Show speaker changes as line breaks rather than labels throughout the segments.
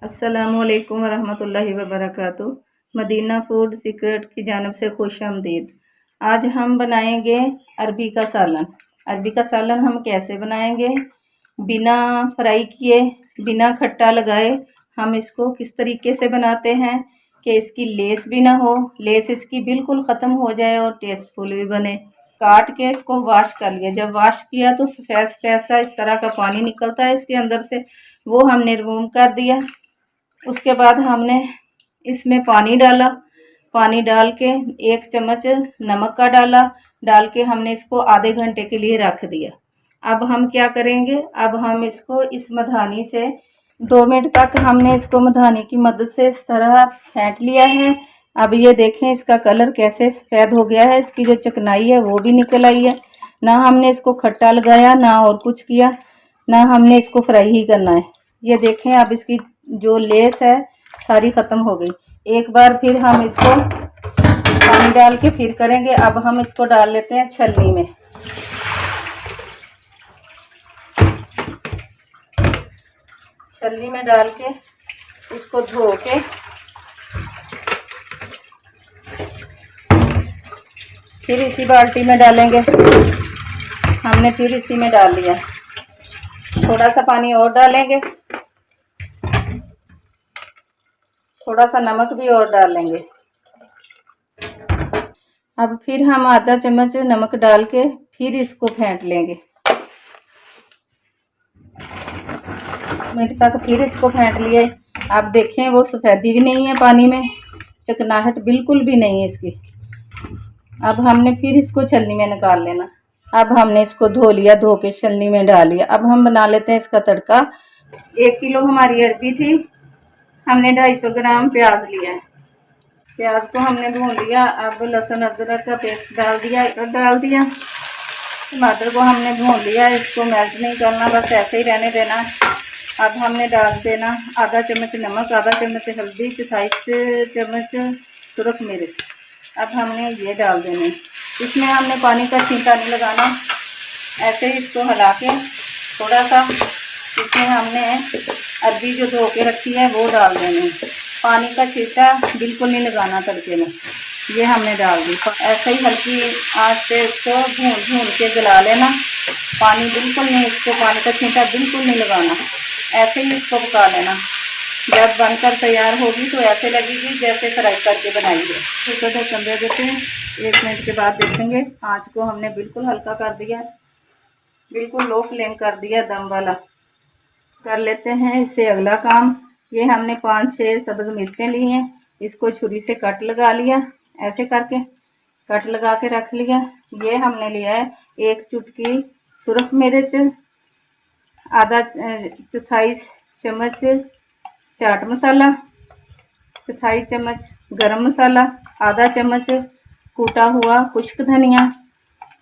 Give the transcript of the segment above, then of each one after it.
अस्सलामुअलैकुम वरहमतुल्लाहि वबरकातुहू। Medina food secret की जानिब से खुश आमदीद। आज हम बनाएंगे अरबी का सालन। अरबी का सालन हम कैसे बनाएंगे, बिना फ्राई किए, बिना खट्टा लगाए हम इसको किस तरीके से बनाते हैं कि इसकी लेस भी ना हो, लेस इसकी बिल्कुल ख़त्म हो जाए और टेस्टफुल भी बने। काट के इसको वॉश कर लिया। जब वॉश किया तो सफ़ेद सफ़ेद सा इस तरह का पानी निकलता है इसके अंदर से, वो हमने रिमूव कर दिया। उसके बाद हमने इसमें पानी डाला। पानी डाल के 1 चम्मच नमक का डाल के हमने इसको आधे घंटे के लिए रख दिया। अब हम क्या करेंगे, अब हम इसको इस मधानी से 2 मिनट तक हमने इसको मधानी की मदद से इस तरह फेंट लिया है। अब ये देखें इसका कलर कैसे सफ़ेद हो गया है, इसकी जो चिकनाई है वो भी निकल आई है। ना हमने इसको खट्टा लगाया, ना और कुछ किया, ना हमने इसको फ्राई ही करना है। ये देखें अब इसकी जो लेस है सारी ख़त्म हो गई। एक बार फिर हम इसको पानी डाल के फिर करेंगे। अब हम इसको डाल लेते हैं छलनी में। छलनी में डाल के इसको धो के फिर इसी बाल्टी में डालेंगे। हमने फिर इसी में डाल लिया। थोड़ा सा पानी और डालेंगे, थोड़ा सा नमक भी और डाल लेंगे। अब फिर हम आधा चम्मच नमक डाल के फिर इसको फेंट लेंगे। मिनट तक फिर इसको फेंट लिए। आप देखें वो सफ़ेदी भी नहीं है पानी में, चिकनाहट बिल्कुल भी नहीं है इसकी। अब हमने फिर इसको छलनी में निकाल लेना। अब हमने इसको धो लिया, धो के छलनी में डाल लिया। अब हम बना लेते हैं इसका तड़का। 1 किलो हमारी अरबी थी, हमने 250 ग्राम प्याज लिया है। प्याज को हमने भून लिया। अब लहसुन अदरक का पेस्ट डाल दिया। टमाटर को हमने भून लिया। इसको मेल्ट नहीं करना, बस ऐसे ही रहने देना। अब हमने डाल देना आधा चम्मच नमक, आधा चम्मच हल्दी, 4 चम्मच सुरख मिर्च। अब हमने ये डाल देने। इसमें हमने पानी का छींटा नहीं लगाना, ऐसे ही इसको हिला के थोड़ा सा इसमें हमने अरबी जो धो के रखी है वो डाल देनी। पानी का छींटा बिल्कुल नहीं लगाना तड़के में। ये हमने डाल दी। ऐसे ही हल्की आंच पे इसको भून के गला लेना। पानी बिल्कुल नहीं, इसको पानी का छींटा बिल्कुल नहीं लगाना, ऐसे ही इसको पका लेना। जब बनकर तैयार होगी तो ऐसे लगेगी जैसे फ्राई करके बनाई है। इसको ढक्कन दे देते हैं। 1 मिनट के बाद देखेंगे। आंच को हमने बिल्कुल हल्का कर दिया, बिल्कुल लो फ्लेम कर दिया, दम वाला कर लेते हैं। इससे अगला काम, ये हमने 5-6 सब्ज़ मिर्चें ली हैं, इसको छुरी से कट लगा लिया। ऐसे करके कट लगा के रख लिया। ये हमने लिया है 1 चुटकी सुरख मिर्च, आधा 1/4 चम्मच चाट मसाला, 1/4 चम्मच गरम मसाला, आधा चम्मच कूटा हुआ खुश्क धनिया,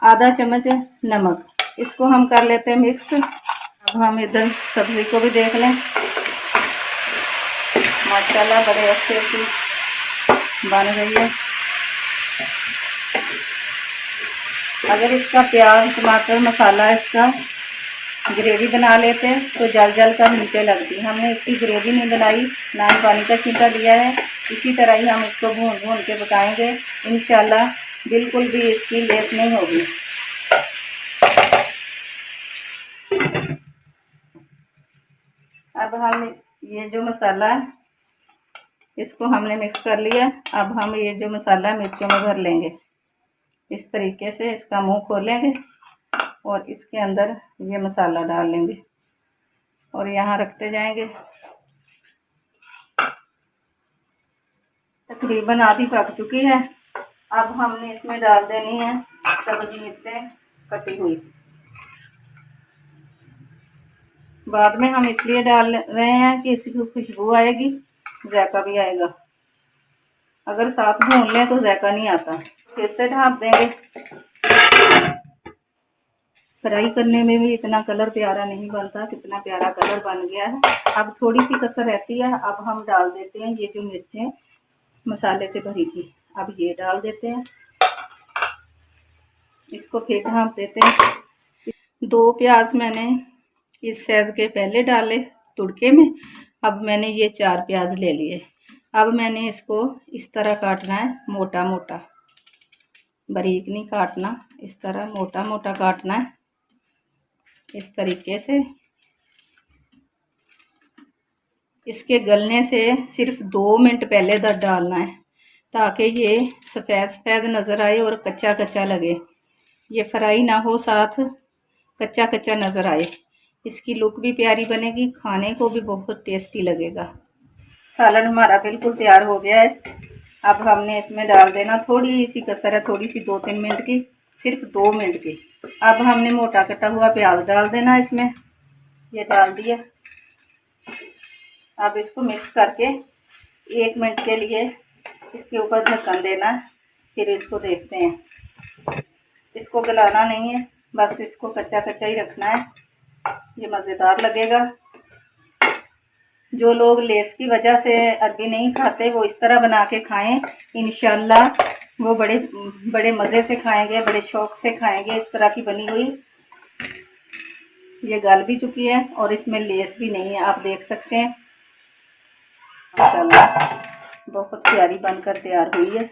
आधा चम्मच नमक। इसको हम कर लेते हैं मिक्स। अब हम इधर सब्ज़ी को भी देख लें। माशाल्लाह बड़े अच्छे से बन गई है। अगर इसका प्याज टमाटर मसाला इसका ग्रेवी बना लेते तो जल जल कर नीचे लगती। हमने इसकी ग्रेवी नहीं बनाई, ना ही पानी का छींटा दिया है। इसी तरह ही हम इसको भून के पकाएंगे। इंशाल्लाह बिल्कुल भी इसकी लेस नहीं होगी। अब हम ये जो मसाला है इसको हमने मिक्स कर लिया। अब हम ये जो मसाला मिर्चों में भर लेंगे। इस तरीके से इसका मुंह खोलेंगे और इसके अंदर ये मसाला डाल लेंगे और यहाँ रखते जाएंगे। तकरीबन आधी पक चुकी है। अब हमने इसमें डाल देनी है सब्ज़ मिर्चें कटी हुई। बाद में हम इसलिए डाल रहे हैं कि इसकी खुशबू आएगी, जायका भी आएगा। अगर साथ भून लें तो जायका नहीं आता। फिर से ढाँप देंगे। फ्राई करने में भी इतना कलर प्यारा नहीं बनता, कितना प्यारा कलर बन गया है। अब थोड़ी सी कसर रहती है। अब हम डाल देते हैं ये जो मिर्चें मसाले से भरी थी, अब ये डाल देते हैं। इसको फिर ढाँप देते हैं। 2 प्याज मैंने इस साइज़ के पहले डाले तुड़के में, अब मैंने ये 4 प्याज ले लिए। अब मैंने इसको इस तरह काटना है, मोटा मोटा, बारीक नहीं काटना, इस तरह मोटा मोटा काटना है, इस तरीके से। इसके गलने से सिर्फ 2 मिनट पहले दर डालना है, ताकि ये सफ़ेद सफ़ेद नज़र आए और कच्चा कच्चा लगे, ये फ्राई ना हो, साथ कच्चा कच्चा नज़र आए। इसकी लुक भी प्यारी बनेगी, खाने को भी बहुत टेस्टी लगेगा। सालन हमारा बिल्कुल तैयार हो गया है। अब हमने इसमें डाल देना, थोड़ी सी कसर है, थोड़ी सी 2-3 मिनट की, सिर्फ 2 मिनट की। अब हमने मोटा कटा हुआ प्याज डाल देना इसमें, ये डाल दिया। अब इसको मिक्स करके 1 मिनट के लिए इसके ऊपर ढक्कन देना, फिर इसको देखते हैं। इसको गलाना नहीं है, बस इसको कच्चा कच्चा ही रखना है, ये मज़ेदार लगेगा। जो लोग लेस की वजह से अरबी नहीं खाते वो इस तरह बना के खाएं, इंशाल्लाह वो बड़े बड़े मज़े से खाएंगे, बड़े शौक़ से खाएंगे। इस तरह की बनी हुई ये गल भी चुकी है और इसमें लेस भी नहीं है, आप देख सकते हैं। माशाल्लाह बहुत प्यारी बनकर तैयार हुई है।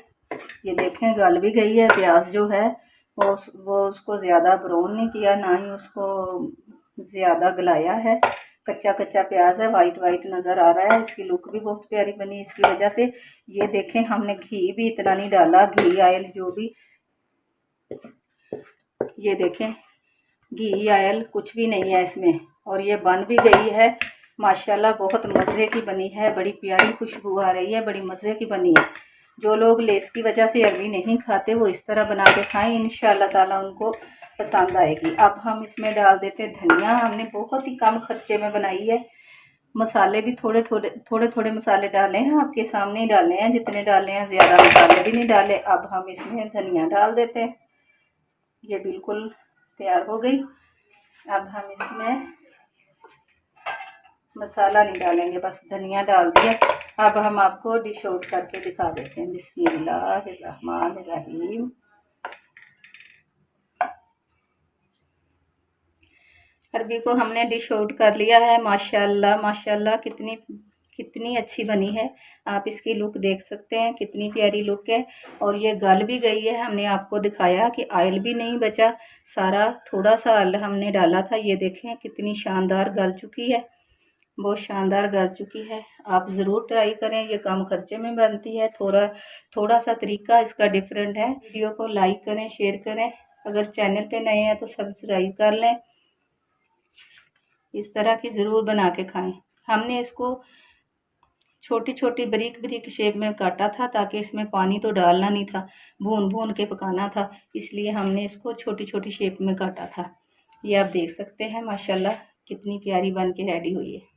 ये देखें गल भी गई है। प्याज जो है वो उसको ज़्यादा ब्राउन नहीं किया, ना ही उसको ज़्यादा गलाया है, कच्चा कच्चा प्याज है, वाइट वाइट नज़र आ रहा है। इसकी लुक भी बहुत प्यारी बनी इसकी वजह से। ये देखें हमने घी भी इतना नहीं डाला, घी ऑयल जो भी, ये देखें घी ऑयल कुछ भी नहीं है इसमें, और ये बन भी गई है माशाल्लाह, बहुत मज़े की बनी है, बड़ी प्यारी खुशबू आ रही है, बड़ी मज़े की बनी है। जो लोग लेस की वजह से अरबी नहीं खाते वो इस तरह बना के खाएं, इंशाअल्लाह ताला उनको पसंद आएगी। अब हम इसमें डाल देते हैं धनिया। हमने बहुत ही कम खर्चे में बनाई है, मसाले भी थोड़े थोड़े मसाले डाले हैं, आपके सामने ही डाले हैं, जितने डाले हैं, ज़्यादा मसाले भी नहीं डाले। अब हम इसमें धनिया डाल देते हैं, ये बिल्कुल तैयार हो गई। अब हम इसमें मसाला नहीं डालेंगे, बस धनिया डाल दिया। अब हम आपको डिश आउट करके दिखा देते हैं। बिस्मिल्लाहिर्रहमानिर्रहीम। अरबी को हमने डिश आउट कर लिया है। माशाल्लाह माशाल्लाह कितनी अच्छी बनी है। आप इसकी लुक देख सकते हैं, कितनी प्यारी लुक है, और ये गल भी गई है। हमने आपको दिखाया कि ऑयल भी नहीं बचा, सारा थोड़ा सा ऑयल हमने डाला था। ये देखें कितनी शानदार गल चुकी है, बहुत शानदार गल चुकी है। आप ज़रूर ट्राई करें, ये कम खर्चे में बनती है। थोड़ा सा तरीका इसका डिफरेंट है। वीडियो को लाइक करें, शेयर करें, अगर चैनल पे नए हैं तो सब्सक्राइब कर लें। इस तरह की ज़रूर बना के खाएं। हमने इसको छोटी छोटी बारीक बारीक शेप में काटा था, ताकि इसमें पानी तो डालना नहीं था, भून भून के पकाना था, इसलिए हमने इसको छोटी छोटी शेप में काटा था। ये आप देख सकते हैं माशाल्लाह कितनी प्यारी बन के रेडी हुई है।